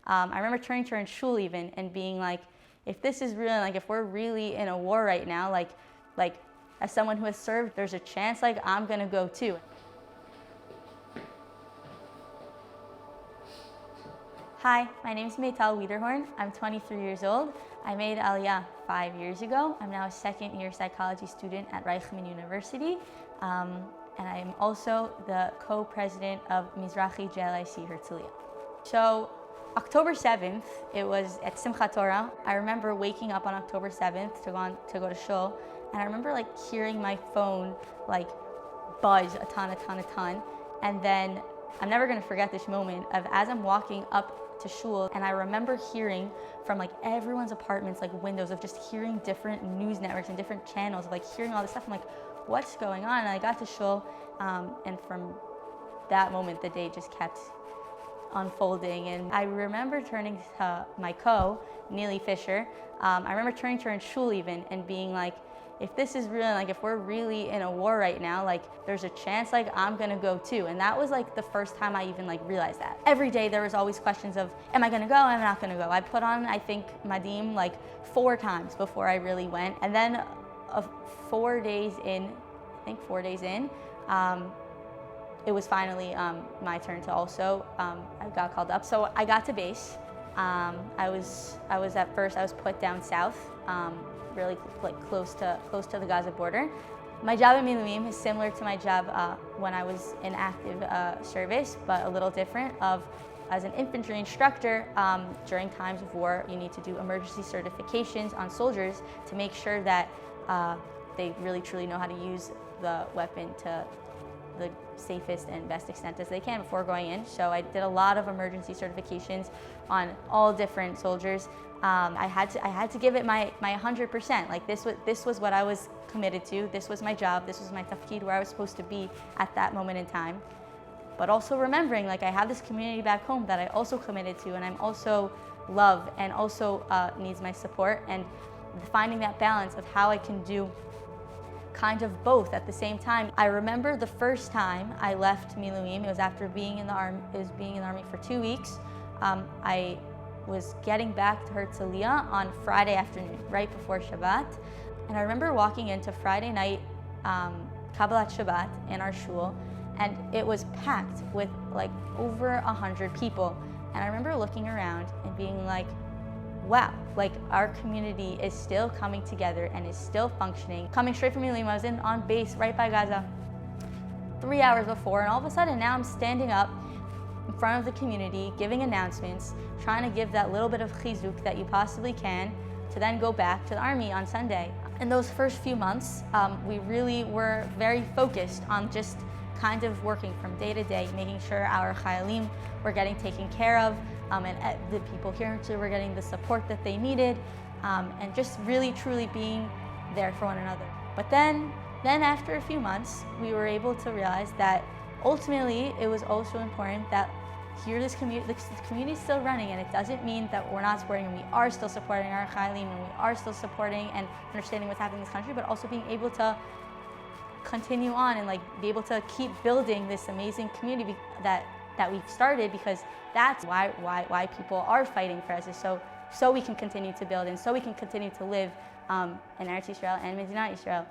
I remember turning to her in shul even and being like, if this is real, like if we're really in a war right now, like as someone who has served, there's a chance like I'm gonna go too. Hi, my name is Meital. I'm 23 years old. I made aliyah 5 years ago. I'm now a second-year psychology student at Reichman University. And I'm also the co-president of Mizrahi JLIC Herzliya. So October 7th, it was at Simchat Torah. I remember waking up on October 7th to go to shul, and I remember like hearing my phone like buzz a ton. And then I'm never gonna forget this moment of as I'm walking up to shul, and I remember hearing from like everyone's apartments, like windows, of just hearing different news networks and different channels, of like hearing all this stuff. I'm like, what's going on? And I got to shul, and from that moment, the day just kept unfolding. And I remember turning to my Neely Fisher. I remember turning to her in shul even and being like, if this is real, like if we're really in a war right now, like there's a chance like I'm gonna go too. And that was like the first time I even like realized that. Every day there was always questions of, am I gonna go, am I not gonna go? I put on, I think, Madim like 4 times before I really went. And then 4 days in, it was finally my turn to also, I got called up. So I got to base. I was at first, I was put down south, really like close to the Gaza border. My job at Miluim is similar to my job when I was in active service, but a little different. As an infantry instructor, during times of war, you need to do emergency certifications on soldiers to make sure that they really truly know how to use the weapon to the safest and best extent as they can before going in. So I did a lot of emergency certifications on all different soldiers. I had to give it my 100%. Like this was what I was committed to. This was my job. This was my tafkid, where I was supposed to be at that moment in time. But also remembering, like I have this community back home that I also committed to, and I'm also love and also needs my support, and finding that balance of how I can do kind of both at the same time. I remember the first time I left Miluim, it was after being in the army for 2 weeks. I was getting back to Herzliya on Friday afternoon, right before Shabbat. And I remember walking into Friday night Kabbalat Shabbat in our shul, and it was packed with like over 100 people. And I remember looking around and being like, wow, like our community is still coming together and is still functioning. Coming straight from Miluim, I was on base right by Gaza 3 hours before, and all of a sudden now I'm standing up in front of the community, giving announcements, trying to give that little bit of chizuk that you possibly can to then go back to the army on Sunday. In those first few months, we really were very focused on just kind of working from day to day, making sure our chayalim were getting taken care of, and the people here too were getting the support that they needed, and just really truly being there for one another. But then after a few months, we were able to realize that ultimately it was also important that here this community is still running, and it doesn't mean that we're not supporting, and we are still supporting our chayalim, and we are still supporting and understanding what's happening in this country, but also being able to continue on and like be able to keep building this amazing community that we've started, because that's why people are fighting for us, is so we can continue to build and so we can continue to live in Eretz Yisrael and Medinat Yisrael.